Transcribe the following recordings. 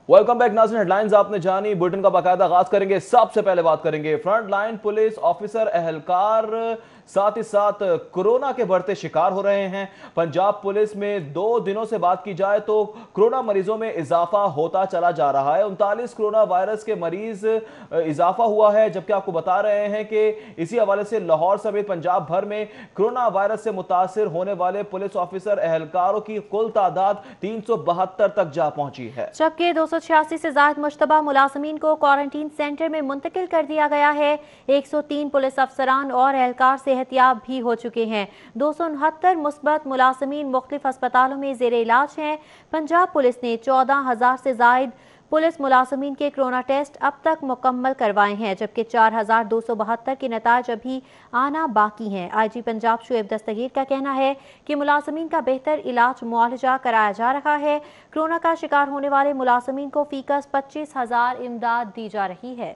Welcome back नाज़रीन। Headlines आपने जानी, बुलेटिन का बाकायदा आगाज करेंगे। सबसे पहले बात करेंगे फ्रंट लाइन पुलिस ऑफिसर एहलकार साथ ही साथ कोरोना के बढ़ते शिकार हो रहे हैं। पंजाब पुलिस में 2 दिनों से बात की जाए तो कोरोना मरीजों में इजाफा होता चला जा रहा है। 39 कोरोना वायरस के मरीज इजाफा हुआ है, जबकि आपको बता रहे हैं कि इसी हवाले से लाहौर समेत पंजाब भर में कोरोना वायरस से मुतासिर होने वाले पुलिस ऑफिसर एहलकारों की कुल तादाद 372 तक जा पहुंची है, जबकि 286 से ज्यादा मुश्तबा मुलाजमीन को क्वारंटीन सेंटर में मुंतकिल कर दिया गया है। 103 पुलिस अफसरान और एहलकार सेहतियाब भी हो चुके हैं। 269 मुस्बत मुलाजमीन मुख्तलिफ अस्पतालों में जेर इलाज हैं। पंजाब पुलिस ने 14,000 से जायद पुलिस मुलाजमीन के कोरोना टेस्ट अब तक मुकम्मल करवाए हैं, जबकि 4,272 के नताज अभी आना बाकी हैं। IG पंजाब शुएब दस्तगीर का कहना है कि मुलाजमीन का बेहतर इलाज मुआलजा कराया जा रहा है। कोरोना का शिकार होने वाले मुलाजमीन को फीकस 25,000 इमदाद दी जा रही है।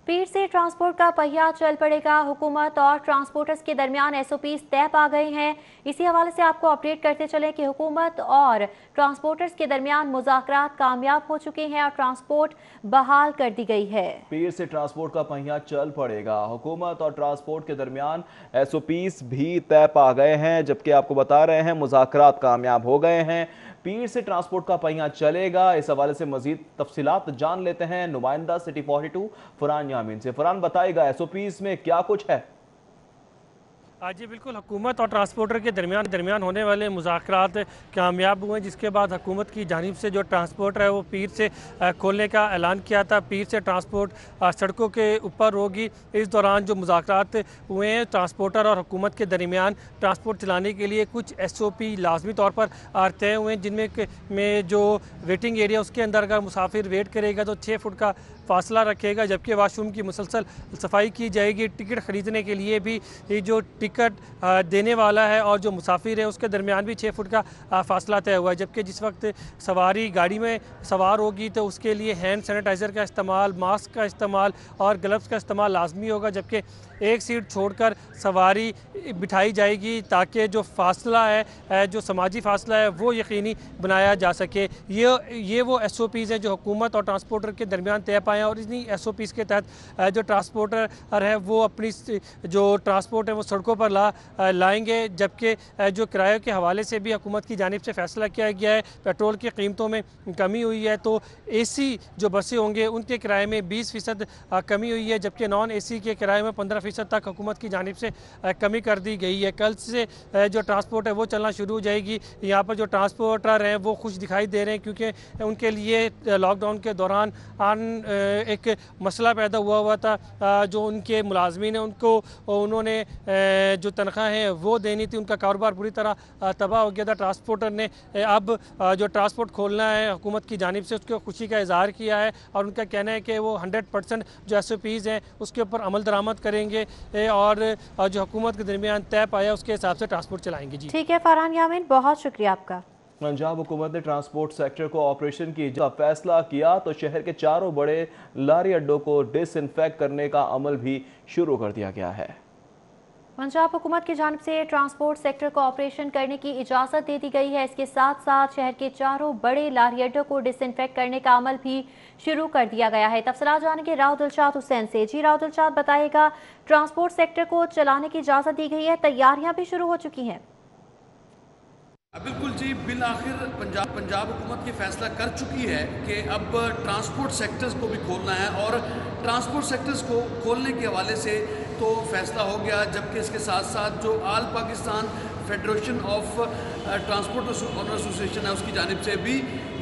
पीर से ट्रांसपोर्ट का पहिया चल पड़ेगा। हुकूमत और ट्रांसपोर्टर्स के दरमियान SOPs तय पा गए हैं। इसी हवाले से आपको अपडेट करते चले कि हुकूमत और ट्रांसपोर्टर्स के दरमियान मुज़ाकरात कामयाब हो चुके हैं और ट्रांसपोर्ट बहाल कर दी गई है। पीर से ट्रांसपोर्ट का पहिया चल पड़ेगा। हुकूमत और ट्रांसपोर्ट के दरमियान SOPs भी तय पा गए हैं, जबकि आपको बता रहे हैं मुज़ाकरात कामयाब हो गए हैं। पीर से ट्रांसपोर्ट का पहिया चलेगा। इस हवाले से मजीद तफसीलात जान लेते हैं नुमाइंदा सिटी 42 फरहान यामीन से। फरहान बताएगा SOPs में क्या कुछ है। जी बिल्कुल, हुकूमत और ट्रांसपोर्टर के दरमियान होने वाले मुज़ाकरात कामयाब हुए, जिसके बाद हुकूमत की जानिब से जो ट्रांसपोर्टर है वो पीर से खोलने का ऐलान किया था। पीर से ट्रांसपोर्ट सड़कों के ऊपर होगी। इस दौरान जो मुज़ाकरात हुए हैं ट्रांसपोर्टर और हुकूमत के दरमियान ट्रांसपोर्ट चलाने के लिए कुछ SOP लाजमी तौर पर तय हुए हैं, जिनमें जो वेटिंग एरिया उसके अंदर अगर मुसाफिर वेट करेगा तो 6 फुट का फासला रखेगा, जबकि वाशरूम की मुसलसल सफाई की जाएगी। टिकट ख़रीदने के लिए भी जो टिकट देने वाला है और जो मुसाफिर है उसके दरमियान भी 6 फुट का फासला तय हुआ है। जबकि जिस वक्त सवारी गाड़ी में सवार होगी तो उसके लिए हैंड सैनिटाइज़र का इस्तेमाल, मास्क का इस्तेमाल और ग्लव्स का इस्तेमाल लाजमी होगा। जबकि एक सीट छोड़कर सवारी बिठाई जाएगी ताकि जो फासला है, जो समाजी फासला है, वो यकीनी बनाया जा सके। ये वो SOPs हैं जो हुकूमत और ट्रांसपोर्टर के दरमियान तय पाए हैं और इन्हीं SOPs के तहत जो ट्रांसपोर्टर है वो अपनी जो ट्रांसपोर्ट है वो सड़कों पर लाएंगे। जबकि जो किराए के हवाले से भी हुकूमत की जानिब से फैसला किया गया है। पेट्रोल की कीमतों में कमी हुई है तो AC जो बसें होंगे उनके किराए में 20% कमी हुई है, जबकि नॉन AC के किराए में 15% तक हुकूमत की जानिब से कमी कर दी गई है। कल से जो ट्रांसपोर्ट है वो चलना शुरू हो जाएगी। यहाँ पर जो ट्रांसपोर्टर हैं वो खुश दिखाई दे रहे हैं, क्योंकि उनके लिए लॉकडाउन के दौरान एक मसला पैदा हुआ था। जो उनके मुलाजमीन हैं उन्होंने जो तनख्वाह है वो देनी थी, उनका कारोबार पूरी तरह तबाह हो गया था। ट्रांसपोर्टर ने अब जो ट्रांसपोर्ट खोलना है हुकूमत की जानिब से उसके खुशी का इजहार किया है और उनका कहना है कि वो 100% जो SOPs हैं उसके ऊपर अमल दरामद करेंगे और जो हुकूमत के दरमियान तय पाया उसके हिसाब से ट्रांसपोर्ट चलाएंगे। जी ठीक है फरहान यामीन, बहुत शुक्रिया आपका। पंजाब हुकूमत ने ट्रांसपोर्ट सेक्टर को ऑपरेशन की का फैसला किया तो शहर के चारों बड़े लारी अड्डों को डिसइंफेक्ट करने का अमल भी शुरू कर दिया गया है। पंजाब हुकूमत की जानिब से ट्रांसपोर्ट सेक्टर को ऑपरेशन करने की इजाज़त दे दी गई है। इसके साथ साथ शहर के चारों बड़े लारी अड्डों को डिसइंफेक्ट करने का अमल भी शुरू कर दिया गया है। तफसीलात जानेंगे राव दिलशाद हुसैन से। जी राव दिलशाद बताएगा, ट्रांसपोर्ट सेक्टर को चलाने की इजाज़त दी गई है, तैयारियां भी शुरू हो चुकी हैं। बिल्कुल जी, बिल आखिर पंजाब हुकूमत ये फैसला कर चुकी है कि अब ट्रांसपोर्ट सेक्टर्स को भी खोलना है और ट्रांसपोर्ट सेक्टर्स को खोलने के हवाले से तो फैसला हो गया, जबकि इसके साथ साथ जो all Pakistan federation of transport owner association है उसकी जानिब से भी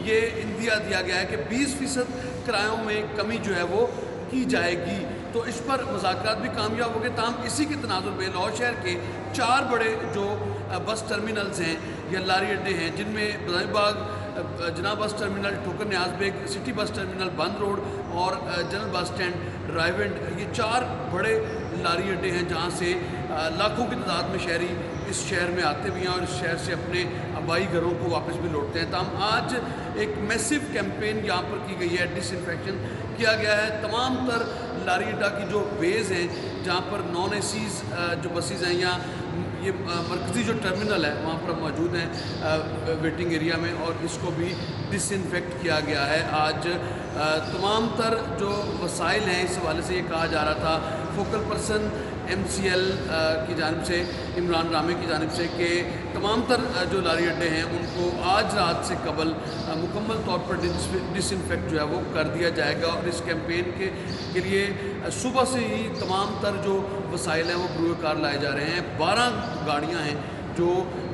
ये इंदिया दिया गया है कि 20% किरायों में कमी जो है वो की जाएगी। तो इस पर मुज़ाकरात भी कामयाब हो गए। ताहम इसी के तनाजुर में लाहौर शहर के 4 बड़े जो बस टर्मिनल्स हैं या लारी अड्डे हैं, जिनमें बदामीबाग जना बस टर्मिनल, ठोकर न्याज बेग, सिटी बस टर्मिनल, बंद रोड और जनरल बस स्टैंड रायवेंड, ये 4 बड़े लारी अड्डे हैं जहाँ से लाखों की तादाद में शहरी इस शहर में आते भी हैं और इस शहर से अपने आबाई घरों को वापस भी लौटते हैं। तमाम आज एक मैसिव कैंपेन यहाँ पर की गई है, डिसइंफेक्शन किया गया है तमाम तर लारी अड्डा की जो बेज़ हैं जहाँ पर नॉन एसीज़ जो बसेज़ हैं ये मरकज़ी जो टर्मिनल है वहाँ पर मौजूद हैं वेटिंग एरिया में, और इसको भी डिसइंफेक्ट किया गया है। आज तमाम तर जो वसाइल हैं इस हवाले से ये कहा जा रहा था फोकल पर्सन MCL की जानिब से, इमरान रामे की जानिब से, कि तमाम तर जो लारी अड्डे हैं उनको आज रात से कबल मुकम्मल तौर पर डिसइंफेक्ट जो है वो कर दिया जाएगा। और इस कैंपेन के लिए सुबह से ही तमाम तर जो वसाइल हैं वो बरूए कार लाए जा रहे हैं। 12 गाड़ियाँ हैं जो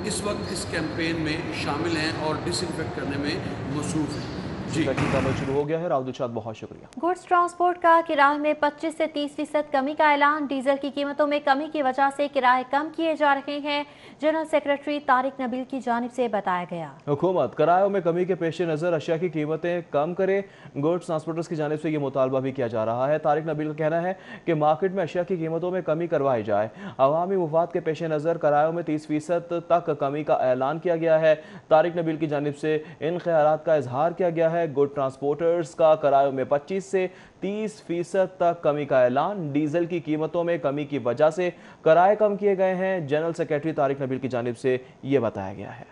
इस वक्त इस कैंपेन में शामिल हैं और डिसइंफेक्ट करने में मसरूफ़ हैं। जी, अमल शुरू हो गया है। राउद उचाद, बहुत शुक्रिया। गुड्स ट्रांसपोर्ट का किराए में 25 से 30% कमी का ऐलान। डीजल की कीमतों में कमी की वजह से किराए कम किए जा रहे हैं। जनरल सेक्रेटरी तारिक नबील की जानिब से बताया गया। हुकूमत किरायों में कमी के पेश नज़र अशिया की कीमतें कम करे। गुड्स ट्रांसपोर्टर्स की जानिब से ये मुतालबा भी किया जा रहा है। तारिक नबील का कहना है कि मार्केट में अशिया की कीमतों में कमी करवाई जाए। अवामी मुफाद के पेश नज़र किरायों में 30% तक कमी का ऐलान किया गया है। तारिक नबील की जानिब से इन ख्यालात का इजहार किया गया है। गुड ट्रांसपोर्टर्स का किरायों में 25 से 30% तक कमी का ऐलान। डीजल की कीमतों में कमी की वजह से किराए कम किए गए हैं। जनरल सेक्रेटरी तारिक नबील की जानिब से यह बताया गया है।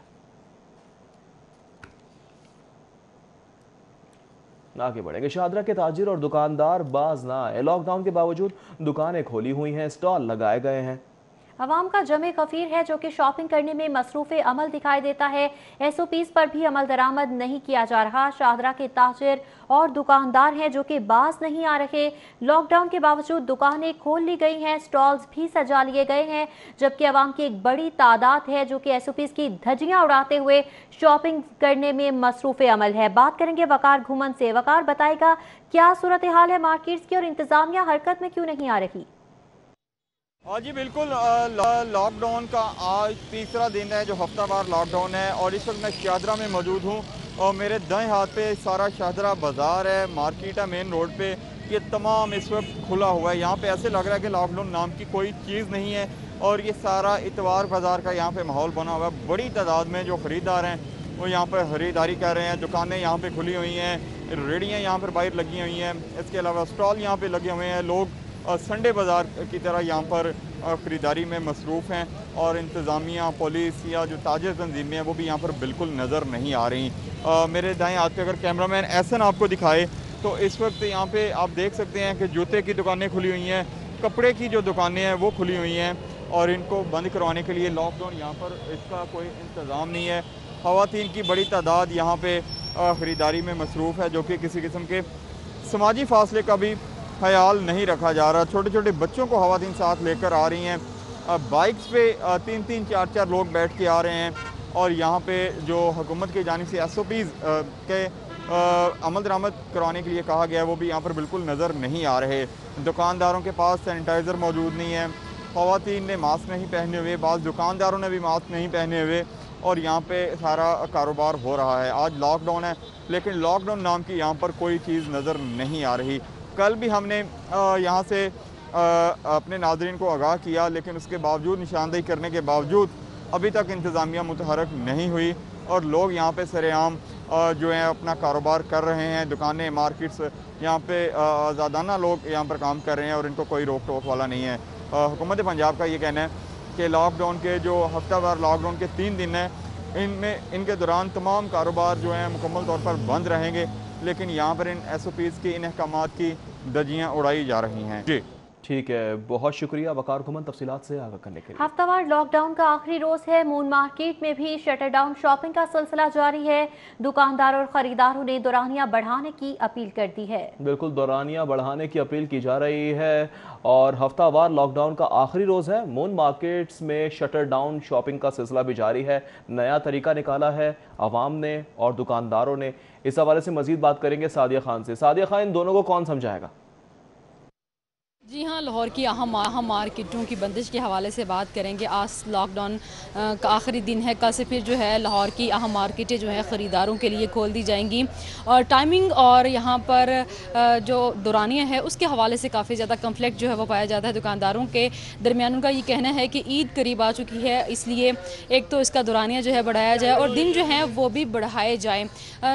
आगे बढ़ेंगे। शाहदरा के ताजिर और दुकानदार बाज ना आए। लॉकडाउन के बावजूद दुकानें खोली हुई हैं, स्टॉल लगाए गए हैं। अवाम का जमे खफीर है जो कि शॉपिंग करने में मसरूफ़ अमल दिखाई देता है। SOPs पर भी अमल दरामद नहीं किया जा रहा। शाहदरा के ताजिर और दुकानदार हैं जो कि बाज नहीं आ रहे। लॉकडाउन के बावजूद दुकानें खोल ली गई हैं, स्टॉल्स भी सजा लिए गए हैं, जबकि अवाम की एक बड़ी तादाद है जो कि SOPs की धज्जियां उड़ाते हुए शॉपिंग करने में मसरूफ़ अमल है। बात करेंगे वकार घुमन से। वकार, बताएगा क्या सूरत हाल है मार्केट्स की और इंतजामिया हरकत में क्यों नहीं आ रही? जी बिल्कुल, लॉकडाउन का आज तीसरा दिन है जो हफ्तावार लॉकडाउन है, और इस वक्त मैं शाहदरा में मौजूद हूँ और मेरे दाएं हाथ पे सारा शाहदरा बाज़ार है, मार्केट है मेन रोड पे। ये तमाम इस वक्त खुला हुआ है। यहाँ पे ऐसे लग रहा है कि लॉकडाउन नाम की कोई चीज़ नहीं है, और ये सारा इतवार बाज़ार का यहाँ पे माहौल बना हुआ है। बड़ी तादाद में जो ख़रीदार हैं वो यहाँ पर ख़रीदारी कर रहे हैं। दुकानें यहाँ पर खुली हुई हैं, रेहड़ियाँ यहाँ पर बाहर लगी हुई हैं, इसके अलावा स्टॉल यहाँ पर लगे हुए हैं। लोग संडे बाज़ार की तरह यहाँ पर ख़रीदारी में मसरूफ़ हैं, और इंतज़ामिया, पुलिस या जो ताजिर तंजीमें हैं वो भी यहाँ पर बिल्कुल नज़र नहीं आ रही। मेरे दाएं हाथ पे अगर कैमरामैन एहसन आपको दिखाए तो इस वक्त यहाँ पे आप देख सकते हैं कि जूते की दुकानें खुली हुई हैं, कपड़े की जो दुकानें हैं वो खुली हुई हैं, और इनको बंद करवाने के लिए लॉकडाउन यहाँ पर इसका कोई इंतज़ाम नहीं है। ख़वातीन की बड़ी तादाद यहाँ पर ख़रीदारी में मसरूफ़ है, जो कि किसी किस्म के समाजी फासले का भी ख्याल नहीं रखा जा रहा। छोटे छोटे बच्चों को ख़वातीन साथ लेकर आ रही हैं, बाइक्स पे 3-3, 4-4 लोग बैठ के आ रहे हैं, और यहाँ पे जो हुकूमत की जानिब से SOPs के अमल दरामद करवाने के लिए कहा गया है वो भी यहाँ पर बिल्कुल नज़र नहीं आ रहे। दुकानदारों के पास सैनिटाइज़र मौजूद नहीं है, ख़वातीन ने मास्क नहीं पहने हुए, बाज़ दुकानदारों ने भी मास्क नहीं पहने हुए, और यहाँ पे सारा कारोबार हो रहा है। आज लॉकडाउन है, लेकिन लॉकडाउन नाम की यहाँ पर कोई चीज़ नज़र नहीं आ रही। कल भी हमने यहाँ से अपने नाज़रीन को आगाह किया, लेकिन उसके बावजूद, निशानदेही करने के बावजूद अभी तक इंतज़ामिया मुतहरक नहीं हुई, और लोग यहाँ पे सरेआम जो है अपना कारोबार कर रहे हैं। दुकानें, मार्केट्स यहाँ पे आज़ादाना लोग यहाँ पर काम कर रहे हैं, और इनको कोई रोक टोक वाला नहीं है। हुकूमत पंजाब का ये कहना है कि लॉकडाउन के जो हफ्तावार लॉकडाउन के 3 दिन हैं, इनके दौरान तमाम कारोबार जो हैं मुकम्मल तौर पर बंद रहेंगे, लेकिन यहाँ पर इन SOPs की, इन अहकामात की धज्जियाँ उड़ाई जा रही हैं। जी ठीक है, बहुत शुक्रिया वकार घुमन तफसीलात से आगाह करने के लिए। हफ्तावार लॉकडाउन का आखिरी रोज है। मून मार्केट में भी शटर डाउन शॉपिंग का सिलसिला जारी है। दुकानदार और खरीदारों ने दौरानिया बढ़ाने की अपील कर दी है। बिल्कुल, दौरानिया बढ़ाने की अपील की जा रही है, और हफ्तावार लॉकडाउन का आखिरी रोज है। मून मार्केट्स में शटर डाउन शॉपिंग का सिलसिला भी जारी है। नया तरीका निकाला है अवाम ने और दुकानदारों ने। इस हवाले से मजीद बात करेंगे सादिया खान से। सादिया खान, इन दोनों को कौन समझाएगा? जी हाँ, लाहौर की अहम मार्केटों की बंदिश के हवाले से बात करेंगे। आज लॉकडाउन का आखिरी दिन है। कल से फिर जो है लाहौर की अहम मार्केटें जो है ख़रीदारों के लिए खोल दी जाएंगी, और टाइमिंग और यहाँ पर जो दौरानिया है उसके हवाले से काफ़ी ज़्यादा कन्फ्लिक्ट जो है वो पाया जाता है दुकानदारों के दरमियान। उनका ये कहना है कि ईद करीब आ चुकी है, इसलिए एक तो इसका दौरानिया जो है बढ़ाया जाए और दिन जो है वो भी बढ़ाए जाएँ।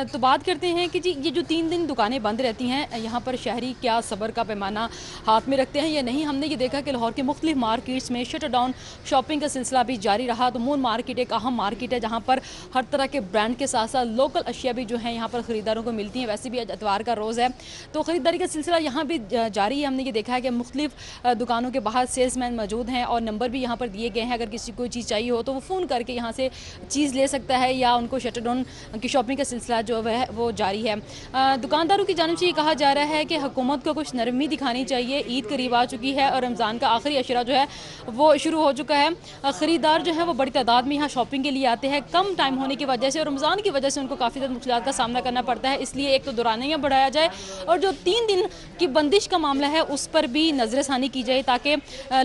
तो बात करते हैं कि जी ये जो 3 दिन दुकानें बंद रहती हैं, यहाँ पर शहरी क्या सब्र का पैमाना हाथ में सकते हैं या नहीं। हमने ये देखा कि लाहौर के मुख्तलिफ मार्केट्स में शटर डाउन शॉपिंग का सिलसिला भी जारी रहा। तो मून मार्केट एक अहम मार्केट है जहाँ पर हर तरह के ब्रांड के साथ साथ लोकल अशिया भी जो हैं यहाँ पर ख़रीदारों को मिलती हैं। वैसे भी आज इतवार का रोज़ है तो ख़रीदारी का सिलसिला यहाँ भी जारी है। हमने ये देखा है कि मुख्तलिफ दुकानों के बाहर सेल्समैन मौजूद हैं और नंबर भी यहाँ पर दिए गए हैं। अगर किसी को चीज़ चाहिए हो तो वो फ़ोन करके यहाँ से चीज़ ले सकता है या उनको शटर डाउन की शॉपिंग का सिलसिला जो है वो जारी है। दुकानदारों की जानिब से ये कहा जा रहा है कि हुकूमत को कुछ नरमी दिखानी चाहिए। ईद करीब आ चुकी है और रमज़ान का आखिरी अशरा जो है वो शुरू हो चुका है। ख़रीदार जो है वो बड़ी तादाद में यहाँ शॉपिंग के लिए आते हैं। कम टाइम होने की वजह से और रमज़ान की वजह से उनको काफ़ी ज़्यादा मुश्किलात का सामना करना पड़ता है। इसलिए एक तो दुरानियाँ बढ़ाया जाए और जो 3 दिन की बंदिश का मामला है उस पर भी नज़रसानी की जाए ताकि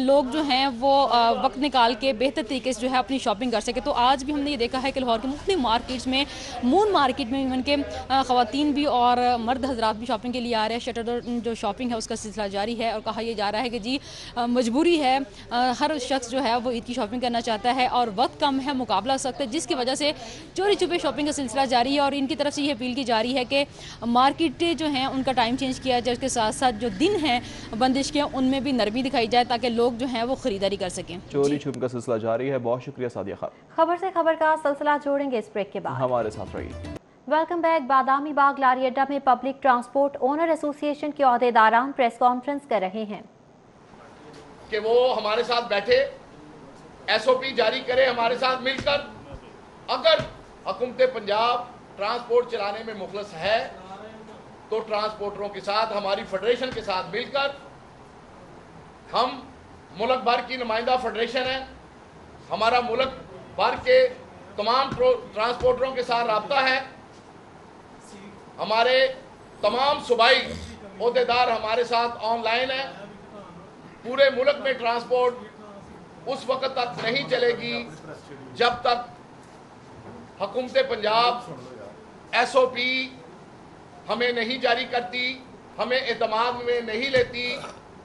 लोग जो हैं वो वक्त निकाल के बेहतर तरीके से जो है अपनी शॉपिंग कर सके। तो आज भी हमने ये देखा है कि लाहौर के मुख्तलिफ मार्केट्स में मून मार्केट में इवन के ख़वातीन भी और मर्द हजरात भी शॉपिंग के लिए आ रहे हैं। शटर जो शॉपिंग है उसका सिलसिला जारी है और कहा यह जा रहा है कि जी मजबूरी है, हर शख्स जो है वो ईद की शॉपिंग करना चाहता है और वक्त कम है, मुकाबला सख्त है, जिसकी वजह से चोरी छुपे शॉपिंग का सिलसिला जारी है। और इनकी तरफ से ये अपील की जा रही है कि मार्केटें जो हैं उनका टाइम चेंज किया जाए, उसके साथ साथ जो दिन हैं बंदिश के उनमें भी नरमी दिखाई जाए ताकि लोग जो हैं वो खरीदारी कर सकें। चोरी छुप का सिलसिला जारी है। बहुत शुक्रिया सादिया खान। खबर से खबर का सिलसिला जोड़ेंगे इस ब्रेक के बाद। हमारे साथ रहिए। Welcome back. बादामी बाग लारी अड्डा में पब्लिक ट्रांसपोर्ट ओनर एसोसिएशन के अहदेदारान प्रेस कॉन्फ्रेंस कर रहे हैं कि वो हमारे साथ बैठे, एसओपी जारी करे हमारे साथ मिलकर। अगर हुकूमत पंजाब ट्रांसपोर्ट चलाने में मुखलस है तो ट्रांसपोर्टरों के साथ, हमारी फेडरेशन के साथ मिलकर, हम मुल्क भर की नुमाइंदा फेडरेशन है, हमारा मुल्क भर के तमाम ट्रांसपोर्टरों के साथ राब्ता है, हमारे तमाम सूबाई अहदेदार हमारे साथ ऑनलाइन है। पूरे मुल्क में ट्रांसपोर्ट उस वक्त तक नहीं चलेगी जब तक हुकूमत पंजाब एसओपी हमें नहीं जारी करती, हमें एतमाद में नहीं लेती,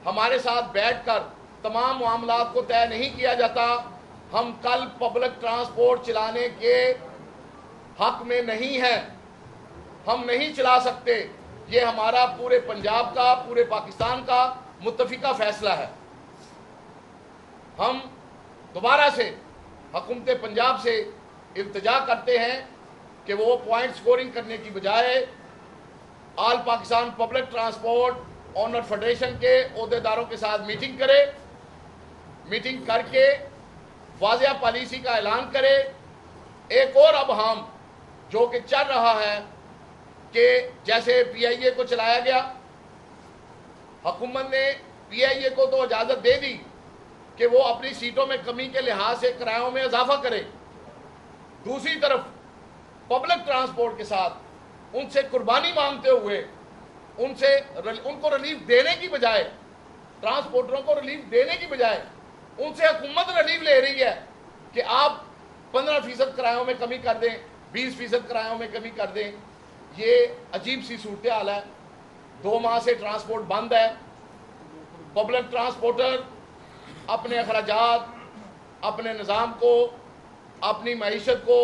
हमारे साथ बैठकर तमाम मामलात को तय नहीं किया जाता। हम कल पब्लिक ट्रांसपोर्ट चलाने के हक में नहीं हैं, हम नहीं चला सकते। ये हमारा पूरे पंजाब का, पूरे पाकिस्तान का मुत्तफिका फैसला है। हम दोबारा से हुकूमत पंजाब से इल्तिजा करते हैं कि वो पॉइंट स्कोरिंग करने की बजाय all Pakistan public transport owner federation के अहदेदारों के साथ मीटिंग करे, मीटिंग करके वाज़िया पॉलिसी का ऐलान करे। एक और अब हम जो कि चल रहा है कि जैसे पीआईए को चलाया गया, हुकूमत ने पीआईए को तो इजाज़त दे दी कि वो अपनी सीटों में कमी के लिहाज से किरायों में इजाफा करे। दूसरी तरफ पब्लिक ट्रांसपोर्ट के साथ उनसे कुर्बानी मांगते हुए उनको रिलीफ देने की बजाय, ट्रांसपोर्टरों को रिलीफ देने की बजाय उनसे हुकूमत रिलीफ ले रही है कि आप 15% किरायों में कमी कर दें, 20% किरायों में कमी कर दें। ये अजीब सी सूरत हाल है। 2 माह से ट्रांसपोर्ट बंद है। पब्लिक ट्रांसपोर्टर अपने अखराजात, अपने निज़ाम को, अपनी मईशत को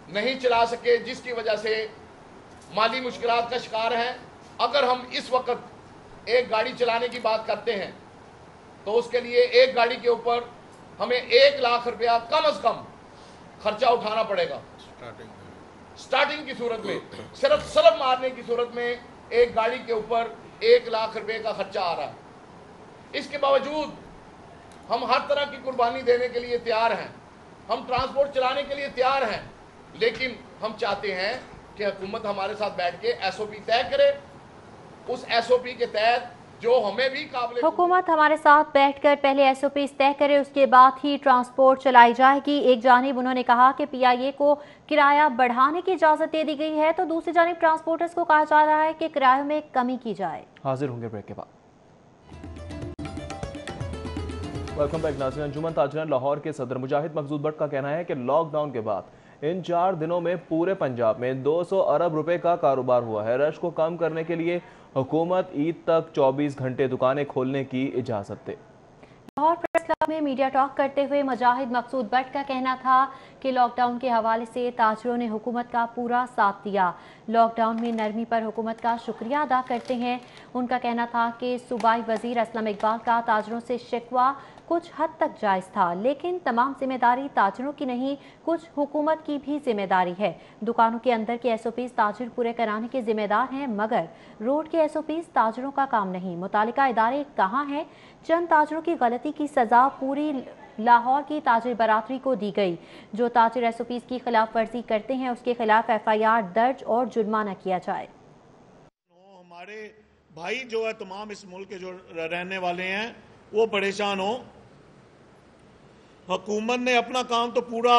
नहीं चला सके, जिसकी वजह से माली मुश्किलात का शिकार हैं। अगर हम इस वक्त एक गाड़ी चलाने की बात करते हैं तो उसके लिए एक गाड़ी के ऊपर हमें 1 लाख रुपया कम से कम खर्चा उठाना पड़ेगा। स्टार्टिंग की सूरत में, सिर्फ सलब मारने की सूरत में एक गाड़ी के ऊपर 1 लाख रुपए का खर्चा आ रहा है। इसके बावजूद हम हर तरह की कुर्बानी देने के लिए तैयार हैं, हम ट्रांसपोर्ट चलाने के लिए तैयार हैं, लेकिन हम चाहते हैं कि हुकूमत हमारे साथ बैठ के एसओपी तय करे। उस एसओपी के तहत जो हमें भी काबिल, हुकूमत हमारे साथ बैठकर पहले एसओपी तय करे, उसके बाद ही ट्रांसपोर्ट चलाई जाएगी। एक जानिब उन्होंने कहा कि पीआईए को किराया बढ़ाने की इजाज़त दे दी गई है, तो दूसरी जानिब ट्रांसपोर्टर्स को कहा जा रहा है कि किरायों में कमी की जाए। हाजिर होंगे ब्रेक के बाद। वेलकम बैक नाज़रीन। अंजुमन ताजरान लाहौर के सदर मुजाहिद मकसूद भट्ट का कहना है कि लॉकडाउन के बाद इन 4 दिनों में पूरे पंजाब में 200 अरब रुपए का कारोबार हुआ है। रश को कम करने के लिए हुकूमत ईद तक 24 घंटे दुकानें खोलने की इजाज़त दे। लाहौर प्रेस क्लब पंजाब में मीडिया टॉक करते हुए मुजाहिद मकसूद बट का कहना था कि लॉकडाउन के हवाले से ताजरों ने हुकूमत का पूरा साथ दिया। लॉकडाउन में नरमी पर हुकूमत का शुक्रिया अदा करते हैं। उनका कहना था कि सूबाई वजीर असलम इकबाल का ताजरों से शिकवा कुछ हद तक जायज़ था, लेकिन तमाम जिम्मेदारी ताजरों की नहीं, कुछ हुकूमत की भी जिम्मेदारी है। दुकानों के अंदर के SOPs ताजिर पूरे कराने के जिम्मेदार हैं, मगर रोड के SOPs ताजरों का काम नहीं। मुतालिका इदारे कहाँ हैं? चंद ताजरों की गलती की सज़ा पूरी लाहौर की ताजिर बरादरी को दी गई। जो ताजिर SOPs की खिलाफ वर्जी करते हैं उसके खिलाफ FIR दर्ज और जुर्माना किया जाए। हमारे भाई जो है तमाम इस मुल्क के जो रहने वाले हैं वो परेशान हो। हुकूमत ने अपना काम तो पूरा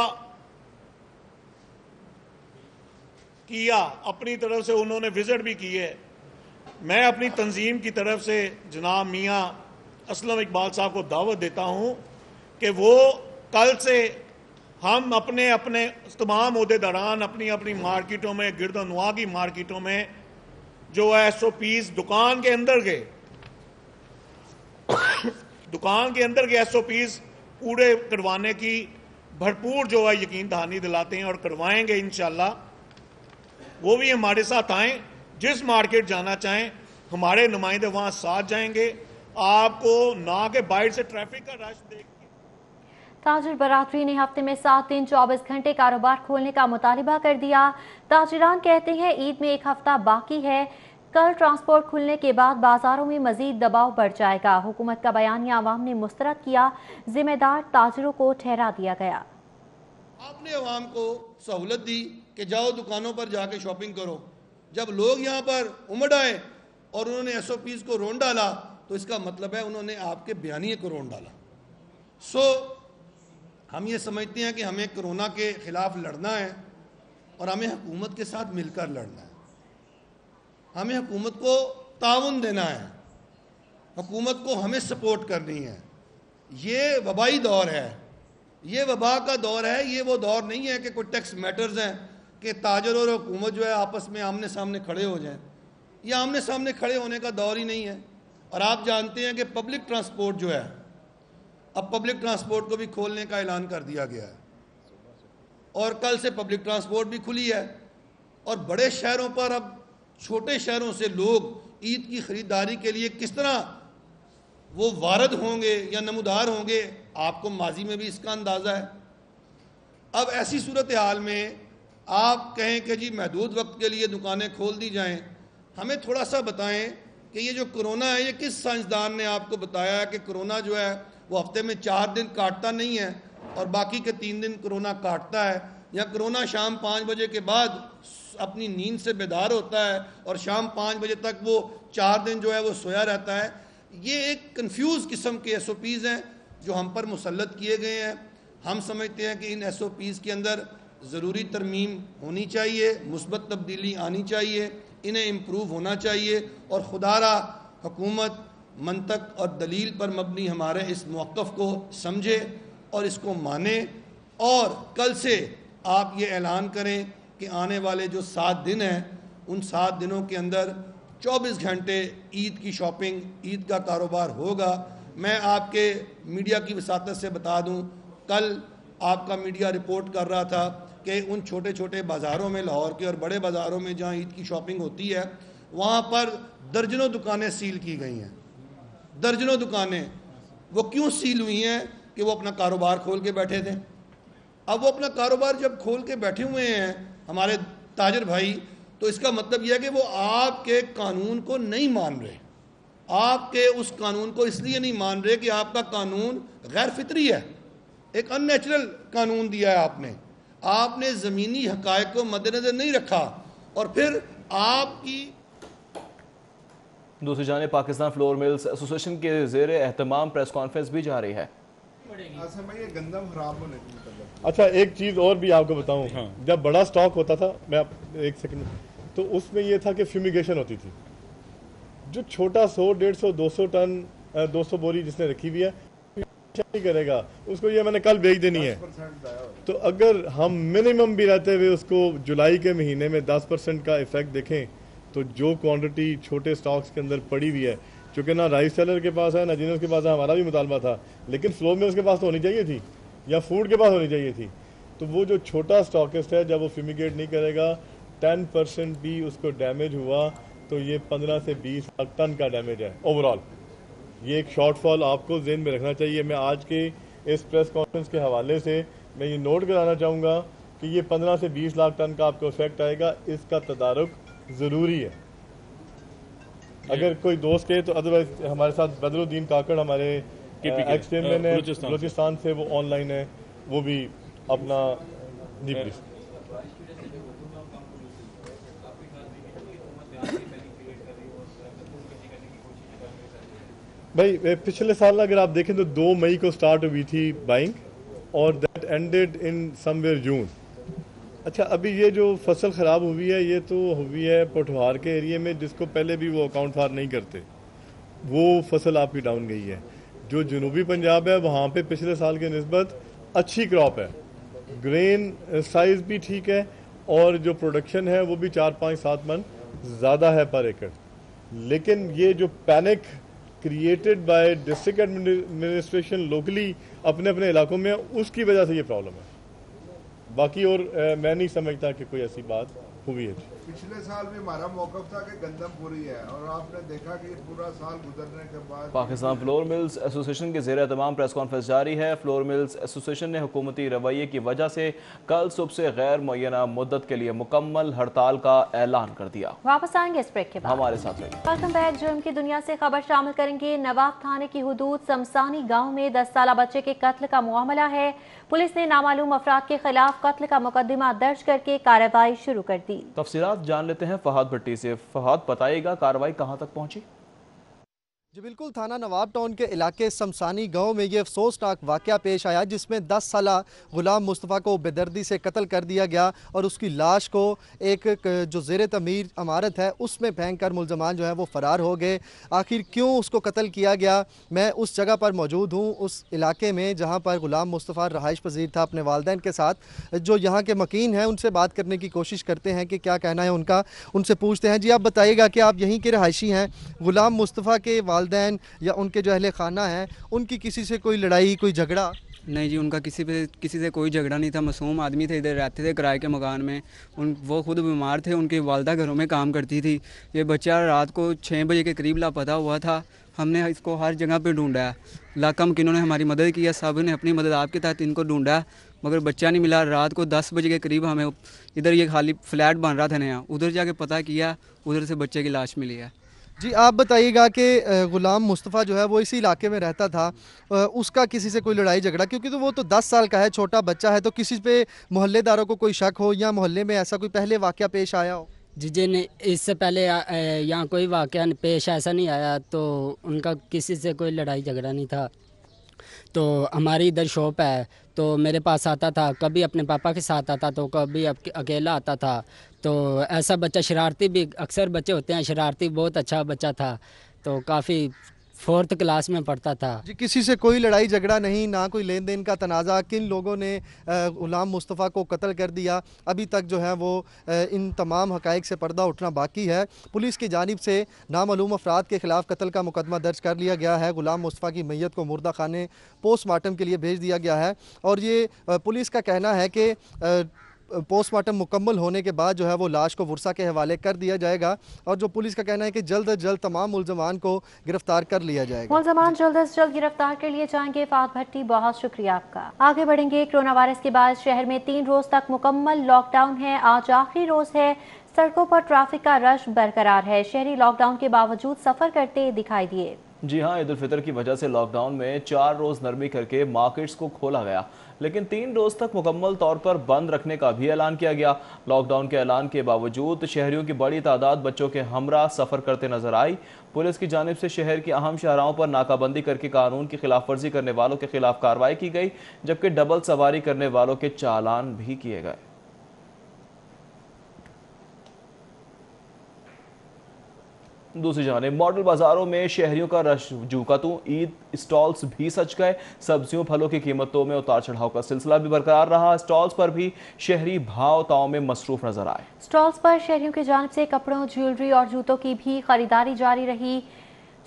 किया, अपनी तरफ से उन्होंने विजिट भी की है। मैं अपनी तंजीम की तरफ से जनाब मियां असलम इकबाल साहब को दावत देता हूं कि वो कल से हम अपने अपने तमाम ओहदेदारान अपनी अपनी मार्केटों में, गिरदनवा की मार्केटों में जो है SOPs दुकान के अंदर के SOPs पूरे करवाने की भरपूर जो है यकीन दहानी दिलाते हैं और करवाएंगे इंशाल्लाह। वो भी हमारे साथ आएं, जिस मार्केट जाना चाहें हमारे नुमाइंदे वहां साथ जाएंगे। आपको ना के बाहर से ट्रैफिक का रश देख ताजिर बरादरी ने हफ्ते में 7 दिन 24 घंटे कारोबार खोलने का मुतालिबा कर दिया। ताजिरान कहते हैं ईद में एक हफ्ता बाकी है, कल ट्रांसपोर्ट खुलने के बाद बाजारों में मजीद दबाव बढ़ जाएगा। हुकूमत का बयानिया आवाम ने मुस्तरद किया, जिम्मेदार ताजिरों को ठहरा दिया गया। आपने आवाम को सहूलत दी कि जाओ दुकानों पर जाके शॉपिंग करो। जब लोग यहाँ पर उमड़ आए और उन्होंने SOPs को रोन डाला तो इसका मतलब है उन्होंने आपके बयानिए को रोन डाला। हम ये समझते हैं कि हमें कोरोना के खिलाफ लड़ना है और हमें हुकूमत के साथ मिलकर लड़ना है। हमें हुकूमत को ताउन देना है, हुकूमत को हमें सपोर्ट करनी है। ये वबाई दौर है, ये वबा का दौर है। ये वो दौर नहीं है कि कोई टैक्स मैटर्स हैं कि ताजर और हुकूमत जो है आपस में आमने सामने खड़े हो जाएं। ये आमने सामने खड़े होने का दौर ही नहीं है। और आप जानते हैं कि पब्लिक ट्रांसपोर्ट जो है, अब पब्लिक ट्रांसपोर्ट को भी खोलने का ऐलान कर दिया गया है और कल से पब्लिक ट्रांसपोर्ट भी खुली है। और बड़े शहरों पर अब छोटे शहरों से लोग ईद की ख़रीदारी के लिए किस तरह वो वारद होंगे या नमूदार होंगे, आपको माजी में भी इसका अंदाज़ा है। अब ऐसी सूरत हाल में आप कहें कि जी महदूद वक्त के लिए दुकानें खोल दी जाएं। हमें थोड़ा सा बताएं कि ये जो कोरोना है, ये किस साइंसदान ने आपको बताया कि कोरोना जो है वो हफ्ते में 4 दिन काटता नहीं है और बाकी के 3 दिन कोरोना काटता है, या कोरोना शाम 5 बजे के बाद अपनी नींद से बेदार होता है और शाम 5 बजे तक वो 4 दिन जो है वो सोया रहता है। ये एक कंफ्यूज किस्म के SOPs हैं जो हम पर मुसल्लत किए गए हैं। हम समझते हैं कि इन SOPs के अंदर ज़रूरी तरमीम होनी चाहिए, मुस्बत तब्दीली आनी चाहिए, इन्हें इम्प्रूव होना चाहिए और खुदारा हुकूमत मंतक और दलील पर मबनी हमारे इस मौक़िफ़ को समझे और इसको माने। और कल से आप ये ऐलान करें कि आने वाले जो 7 दिन हैं उन 7 दिनों के अंदर 24 घंटे ईद की शॉपिंग, ईद का कारोबार होगा। मैं आपके मीडिया की वसातत से बता दूं, कल आपका मीडिया रिपोर्ट कर रहा था कि उन छोटे छोटे बाज़ारों में, लाहौर के और बड़े बाज़ारों में जहां ईद की शॉपिंग होती है, वहां पर दर्जनों दुकानें सील की गई हैं। दर्जनों दुकानें वो क्यों सील हुई हैं कि वो अपना कारोबार खोल के बैठे थे। अब वो अपना कारोबार जब खोल के बैठे हुए हैं हमारे ताजर भाई, तो इसका मतलब यह है कि वो आपके कानून को नहीं मान रहे। आपके उस कानून को इसलिए नहीं मान रहे कि आपका कानून गैर फितरी है, एक अननेचुरल कानून दिया है आपने ज़मीनी हक़ाइक़ को मद्देनज़र नहीं रखा और फिर आपकी। दूसरी जानिब पाकिस्तान फ्लोर मिल्स एसोसिएशन के ज़ेरे एहतमाम प्रेस कॉन्फ्रेंस भी जारी है। अच्छा, एक चीज़ और भी आपको बताऊं, जब बड़ा स्टॉक होता था, मैं एक सेकंड, तो उसमें यह था कि फ्यूमिगेशन होती थी। जो छोटा 100, 150, 200 टन 200 बोरी जिसने रखी हुई है नहीं करेगा, उसको ये मैंने कल बेच देनी है। तो अगर हम मिनिमम भी रहते हुए उसको जुलाई के महीने में 10% का इफेक्ट देखें, तो जो क्वांटिटी छोटे स्टॉक्स के अंदर पड़ी हुई है, چونکہ نہ رائس سیلر کے پاس ہے نہ جنرل کے پاس ہے, ہمارا بھی مطالبہ تھا, لیکن فلور ملز کے پاس تو ہونی چاہیے تھی یا فوڈ کے پاس ہونی چاہیے تھی. تو وہ جو چھوٹا اسٹاکسٹ ہے جب وہ فیومیگیٹ نہیں کرے گا 10% بھی اس کو ڈیمیج ہوا تو یہ 15 سے 20 لاکھ ٹن کا ڈیمیج ہے اوور آل. یہ ایک شارٹ فال آپ کو ذہن میں رکھنا چاہیے. میں آج کے اس پریس کانفرنس کے حوالے سے میں یہ نوٹ کرانا چاہوں گا کہ یہ 15 سے 20 لاکھ ٹن کا آپ کو افیکٹ آئے گا, اس کا تدارک ضروری ہے. اگر کوئی دوست کہے تو ادروائز ہمارے ساتھ بدر الدین کاکڑ ہمارے ایکس چیئرمین ہیں بلوچستان سے, وہ آن لائن ہے, وہ بھی اپنا جی پلیز. بھائی پچھلے سال اگر آپ دیکھیں تو 2 مئی کو سٹارٹ ہوئی تھی بائنگ اور that ended in somewhere June. اچھا ابھی یہ جو فصل خراب ہوئی ہے یہ تو ہوئی ہے پوٹھوہار کے ایریے میں جس کو پہلے بھی وہ اکاؤنٹ فار نہیں کرتے, وہ فصل آپ کی ڈاؤن گئی ہے. جو جنوبی پنجاب ہے وہاں پہ پچھلے سال کے نسبت اچھی کراپ ہے, گرین سائز بھی ٹھیک ہے اور جو پروڈکشن ہے وہ بھی 4-5-7 من زیادہ ہے پر ایکڑ. لیکن یہ جو panic created by district administration locally اپنے اپنے علاقوں میں, اس کی وجہ سے یہ پرابلم ہے. باقی اور میں نہیں سمجھتا کہ کوئی ایسی بات ہوئی ہے. پچھلے سال بھی ہمارا موقف تھا کہ گندم پوری ہے اور آپ نے دیکھا کہ پورا سال گزرنے کے بعد پاکستان فلور ملز ایسوسی ایشن کے زیر اہتمام پریس کانفرنس جاری ہے. فلور ملز ایسوسی ایشن نے حکومتی رویے کی وجہ سے کل صبح سے غیر معینہ مدت کے لیے مکمل ہڑتال کا اعلان کر دیا. واپس آئیں گے اس بریک کے بعد, ہمارے ساتھ رہیے. Welcome back. جرم کی دنیا سے خبر شامل کریں گے. نواب تھانے کی حدود سمسانی گاؤں میں 10 سالہ بچے کے قتل کا معاملہ ہے. پولیس نے نامعلوم افراد کے خلاف قتل کا مقدمہ درج کر کے کارروائی شروع کر دی. تفصیلات جان لیتے ہیں فہد بھٹی سے. فہد بتائیے گا کارروائی کہاں تک پہنچی؟ جی بالکل, تھانہ نواب ٹاؤن کے علاقے سمسانی گاؤں میں یہ افسوسناک واقعہ پیش آیا جس میں 10 سالہ غلام مصطفیٰ کو بے دردی سے قتل کر دیا گیا اور اس کی لاش کو ایک جو زیر تعمیر عمارت ہے اس میں پھینک کر ملزمان جو ہیں وہ فرار ہو گئے. آخر کیوں اس کو قتل کیا گیا, میں اس جگہ پر موجود ہوں, اس علاقے میں جہاں پر غلام مصطفیٰ رہائش پذیر تھا اپنے والدین کے ساتھ. جو یہاں کے مکین ہیں ان سے بات کرنے کی کوشش کرتے ہیں کہ کیا کہنا ہے ان کا, ان سے پوچھتے ہیں. جی آپ بتائیے گا کہ آپ یہیں کے رہائشی ہیں, غلام مصطفیٰ کے والدین یا ان کے جو اہل خانہ ہیں ان کی کسی سے کوئی لڑائی کوئی جھگڑا؟ نہیں جی, ان کا کسی سے کوئی جھگڑا نہیں تھا. معصوم آدمی تھے, ادھر رہتے تھے کرائے کے مکان میں. وہ خود بیمار تھے, ان کی والدہ گھروں میں کام کرتی تھی. یہ بچہ رات کو 6 بجے کے قریب لاپتہ ہوا تھا. ہم نے اس کو ہر جگہ پہ ڈھونڈا ہے. لاکم کنہوں نے ہماری مدد کی ہے, سب نے اپنی مدد آپ کے تحت ان کو ڈھونڈا مگر بچہ نہیں ملا. رات کو 10 بجے کے قریب ہمیں ادھر یہ خالی فلیٹ بن رہا تھا نیا, ادھر جا کے پتہ کیا, ادھر سے بچے کی لاش ملی ہے. جی آپ بتائیے گا کہ غلام مصطفیٰ جو ہے وہ اسی علاقے میں رہتا تھا, اس کا کسی سے کوئی لڑائی جھگڑا, کیونکہ تو وہ تو 10 سال کا ہے, چھوٹا بچہ ہے, تو کسی پہ محلے داروں کو کوئی شک ہو یا محلے میں ایسا کوئی پہلے واقعہ پیش آیا ہو؟ جی نہیں, اس سے پہلے یہاں کوئی واقعہ پیش ایسا نہیں آیا, تو ان کا کسی سے کوئی لڑائی جھگڑا نہیں تھا. تو ہماری ادھر شاپ ہے تو میرے پاس آتا تھا, کبھی اپنے پاپا کے ساتھ آتا تو کبھی اکیلا آتا تھا. تو ایسا بچہ شرارتی بھی, اکثر بچے ہوتے ہیں شرارتی, بہت اچھا بچہ تھا, تو کافی 4th کلاس میں پڑھتا تھا. جی کسی سے کوئی لڑائی جھگڑا نہیں, نہ کوئی لین دین کا تنازع. کن لوگوں نے غلام مصطفیٰ کو قتل کر دیا, ابھی تک جو ہے وہ ان تمام حقائق سے پردہ اٹھنا باقی ہے. پولیس کی جانب سے نامعلوم افراد کے خلاف قتل کا مقدمہ درج کر لیا گیا ہے. غلام مصطفیٰ کی میت کو مردہ خانے پوسٹ مارٹم کے لیے بھیج دیا گیا ہے, اور یہ پولیس کا کہنا ہے کہ پوسٹ مارٹم مکمل ہونے کے بعد جو ہے وہ لاش کو ورثہ کے حوالے کر دیا جائے گا, اور جو پولیس کا کہنا ہے کہ جلد از جلد تمام ملزمان کو گرفتار کر لیا جائے گا. ملزمان جلد از جلد گرفتار کر لیے جائیں گے. فہد بھٹی بہت شکریہ آپ کا. آگے بڑھیں گے. کرونا وائرس کے بعد شہر میں 3 روز تک مکمل لاک ڈاؤن ہے. آج آخری روز ہے. سڑکوں پر ٹریفک کا رش برقرار ہے. شہری لاک ڈاؤن کے باوجود سفر کرتے دکھائی دیے. جی ہاں, عید الفطر کی وجہ سے لاک ڈاؤن میں 4 روز نرمی کر کے مارکیٹس کو کھولا گیا, لیکن 3 روز تک مکمل طور پر بند رکھنے کا بھی اعلان کیا گیا. لاک ڈاؤن کے اعلان کے باوجود شہریوں کی بڑی تعداد بچوں کے ہمراہ سفر کرتے نظر آئی. پولیس کی جانب سے شہر کی اہم شاہراہوں پر ناکہ بندی کر کے قانون کی خلاف ورزی کرنے والوں کے خلاف کارروائی کی گئی, جبکہ ڈبل سواری کرنے والوں کے چالان بھی کیے گئے. دوسری جانب ماڈل بازاروں میں شہریوں کا رش جو کا تو. عید اسٹالز بھی سج گئے. سبزیوں پھلوں کی قیمتوں میں اتار چڑھاؤ کا سلسلہ بھی برقرار رہا. اسٹالز پر بھی شہری بھاؤ تاؤ میں مصروف نظر آئے. اسٹالز پر شہریوں کی جانب سے کپڑوں, جیولری اور جوتوں کی بھی خریداری جاری رہی.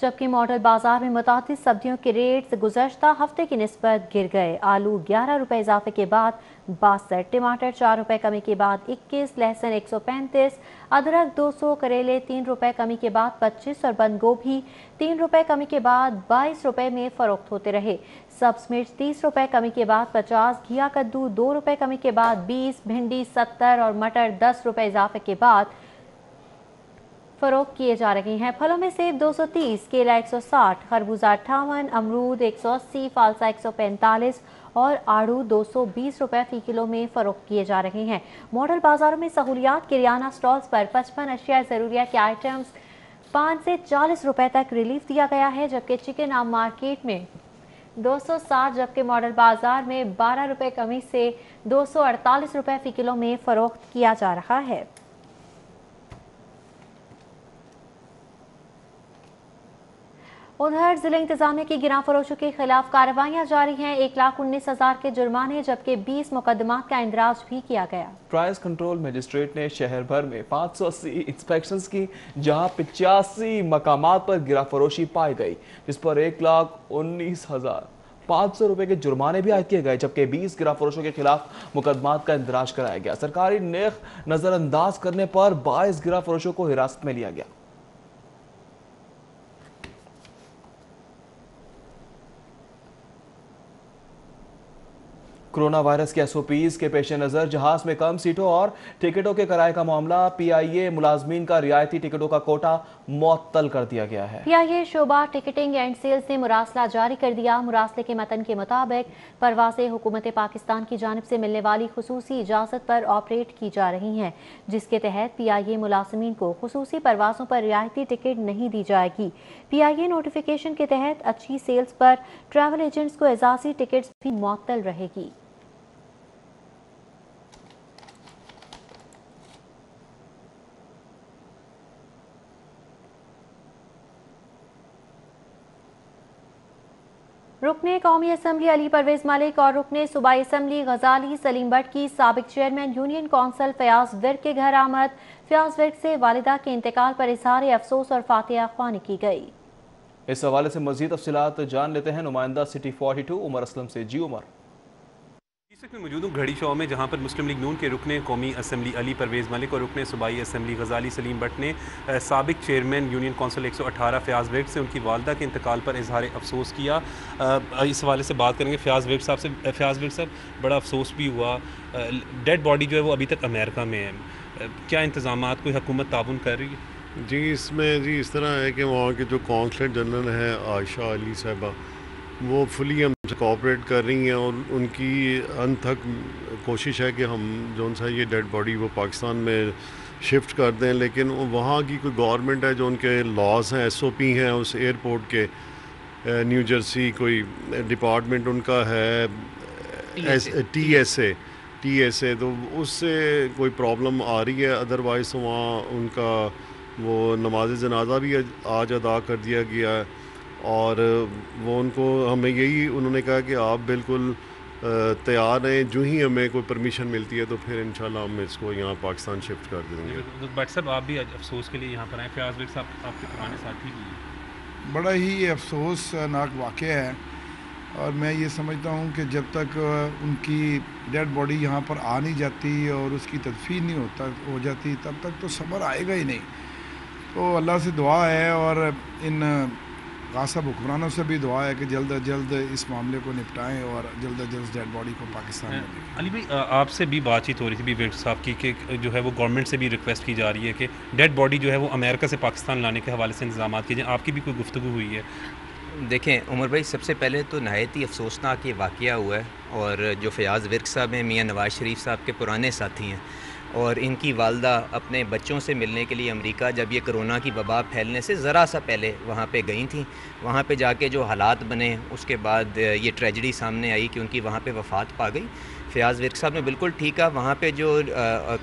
जबकि मॉडल बाजार में मुतादिद सब्जियों के रेट्स गुज़श्ता हफ्ते की निस्बत गिर गए। आलू 11 रुपये इजाफे के बाद 62, टमाटर 4 रुपये कमी के बाद 21, लहसुन 135, अदरक 200, करेले 3 रुपये कमी के बाद 25 और बंद गोभी 3 रुपये कमी के बाद 22 रुपये में फरोख्त होते रहे। सब्ज मिर्च 30 रुपये कमी के बाद 50, घिया कद्दू 2 रुपये कमी के बाद 20, भिंडी 70 और मटर 10 रुपये इजाफे के बाद फरोख्त किए जा रहे हैं। फलों में सेब 230, केला 160, खरबूजा 58, अमरूद 180, फालसा 145 और आड़ू 220 रुपये फी किलो में फरोख्त किए जा रहे हैं। मॉडल बाजारों में सहूलियात किराना स्टॉल्स पर 55 अशिया ज़रूरिया के आइटम्स 5 से 40 रुपये तक रिलीफ दिया गया है, जबकि चिकन आम मार्केट में 260, जबकि मॉडल बाजार में 12 रुपये कमी से 248 रुपये फी किलो में फरोख्त किया जा रहा है। उधर जिला इंतजामिया की गिरां फरोशों के खिलाफ कार्रवाइयां जारी हैं। 1,19,000 के जुर्माने जबकि 20 मुकदमात का इंदराज भी किया गया। प्राइस कंट्रोल मजिस्ट्रेट ने शहर भर में 580 इंस्पेक्शंस की, जहां 85 मकामात पर गिरा फरोशी पाई गई, जिस पर 1,19,500 रुपए के जुर्माने भी आयद किए गए, जबकि 20 गिरा फरोशों के खिलाफ मुकदमात का इंदराज कराया गया। सरकारी नेख नजरअंदाज करने पर 22 गिरा फरोशों को हिरासत में लिया गया। कोरोना वायरस के एसओपीज के पेश नज़र जहाज में कम सीटों और टिकटों के किराए का मामला, पीआईए मुलाजमीन का रियायती टिकटों का कोटा मुअत्तल कर दिया गया है। PIA Shobha ticketing and sales ने मुरासला जारी कर दिया। मुरासले के मतन के मुताबिक परवाज़ें हुकूमत पाकिस्तान की जानिब से मिलने वाली खुसूसी इजाज़त पर ऑपरेट की जा रही हैं, जिसके तहत पीआईए मुलाजमीन को खुसूसी परवाज़ों पर रियायती टिकट नहीं दी जाएगी। पीआईए नोटिफिकेशन के तहत अच्छी सेल्स पर ट्रैवल एजेंट्स को एजाज़ी टिकट्स भी मुअत्तल रहेगी। रुकने कौमी असम्बली अली परवेज मलिक और रुकने सूबाई असम्बली गजाली सलीम भट्ट की साबिक chairman union council Fayyaz Virk के घर आमद। फयाज विर्क से वालिदा के इंतकाल पर इजहार अफसोस और फातिहा ख्वानी की गई। इस हवाले से मजीद तफसीलात जान लेते हैं नुमाइंदा सिटी 42 उमर असलम से। जी उमर। में मौजूद हूँ घड़ी शो में, जहाँ पर मुस्लिम लीग नून के रुकने कौमी असम्बली अली परवेज़ मलिक और रुकने सूबाई असम्बली गजाली सलीम भट्ट ने साबिक chairman union council 118 Fayyaz Virk से उनकी वालदा के इंतकाल पर इजहार अफसोस किया। इस हवाले से बात करेंगे फयाज विर्क साहब से। फयाज विर्क साहब, बड़ा अफसोस भी हुआ, डेड बॉडी जो है वो अभी तक अमेरिका में है, क्या इंतजाम कोई हुकूमत ताउन कर रही है? जी इसमें जी इस तरह है कि वहाँ के जो कौंसलेट जनरल हैं आयशा अली साहबा, वो फुली हमसे कोऑपरेट कर रही हैं और उनकी अंत तक कोशिश है कि हम जो सा ये डेड बॉडी वो पाकिस्तान में शिफ्ट कर दें। लेकिन वहाँ की कोई गवर्नमेंट है जो उनके लॉज हैं, एसओपी हैं उस एयरपोर्ट के, न्यू जर्सी कोई डिपार्टमेंट उनका है टीएसए, तो उससे कोई प्रॉब्लम आ रही है। अदरवाइज़ वहाँ उनका वो नमाज जनाजा भी आज अदा कर दिया गया है और वो उनको हमें यही उन्होंने कहा कि आप बिल्कुल तैयार हैं, जो ही हमें कोई परमिशन मिलती है तो फिर इंशाल्लाह हम इसको यहाँ पाकिस्तान शिफ्ट कर देंगे। भट्ट साहब, आप भी अफसोस के लिए यहाँ पर आए, फयाज विर्क साहब आपके पुराने साथी भी। बड़ा ही अफसोसनाक वाक़या है और मैं ये समझता हूँ कि जब तक उनकी डेड बॉडी यहाँ पर आ नहीं जाती और उसकी तदफीन नहीं हो जाती तब तक तो सब्र आएगा ही नहीं। तो अल्लाह से दुआ है और इन गासिब हुक्मरानों से भी दुआ है कि जल्द अज जल्द इस मामले को निपटाएं और जल्द अज जल्द डेड बॉडी को पाकिस्तान में दें। अली भाई, आपसे भी बातचीत हो रही थी भी विर्क साहब की कि जो है वो गवर्नमेंट से भी रिक्वेस्ट की जा रही है कि डेड बॉडी जो है वो अमेरिका से पाकिस्तान लाने के हवाले से इंतजाम कीजिए, आपकी भी कोई गुफ्तगू हुई है? देखें उमर भाई, सबसे पहले तो नहायत ही अफसोसनाक ये वाक़या हुआ है और जो फयाज विर्क साहब हैं मियाँ नवाज़ शरीफ साहब के पुराने साथी हैं और इनकी वालदा अपने बच्चों से मिलने के लिए अमेरिका जब ये कोरोना की वबा फैलने से ज़रा सा पहले वहाँ पे गई थी। वहाँ पे जाके जो हालात बने उसके बाद ये ट्रेजेडी सामने आई कि उनकी वहाँ पे वफ़ात पा गई। فیاض ورک صاحب نے بالکل ٹھیک ہے. وہاں پہ جو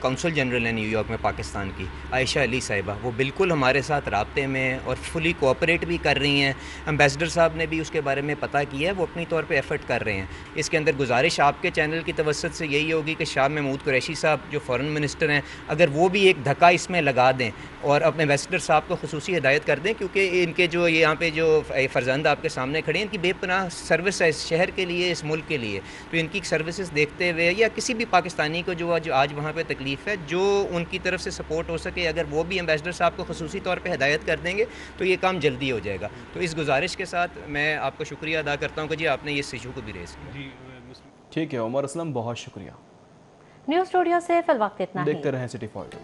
کونسل جنرل ہے نیو یارک میں پاکستان کی عائشہ علی صاحبہ, وہ بالکل ہمارے ساتھ رابطے میں ہیں اور فلی کوآپریٹ بھی کر رہی ہیں. امبیسڈر صاحب نے بھی اس کے بارے میں پتہ کیا ہے, وہ اپنی طور پہ ایفرٹ کر رہے ہیں. اس کے اندر گزارش آپ کے چینل کی توسط سے یہی ہوگی کہ شاہ محمود قریشی صاحب جو فارن منسٹر ہیں, اگر وہ بھی ایک دھکا اس میں لگا دیں اور اپنے امبیسڈر صاحب کو خصوصی ہدایت کر دیں, کیونکہ ان کے جو یہاں پہ جو فرزند آپ کے سامنے کھڑے ہیں, ان کی بے پناہ سروس ہے اس شہر کے لیے, اس ملک کے لیے. تو ان کی سروسز دیکھتے ہوئے یا کسی بھی پاکستانی کو جو آج وہاں پہ تکلیف ہے, جو ان کی طرف سے سپورٹ ہو سکے, اگر وہ بھی امبیسڈر صاحب کو خصوصی طور پہ ہدایت کر دیں گے تو یہ کام جلدی ہو جائے گا. تو اس گزارش کے ساتھ میں آپ کو شکریہ ادا کرتا ہوں کہ جی آپ نے اس ایشو کو بھی ریز کیا. ٹھیک ہے عمر اسلم, بہت شکریہ. نیوز اسٹوڈیو سے فی الوقت اتنا ہی. دیکھتے رہیں سٹی فائیو.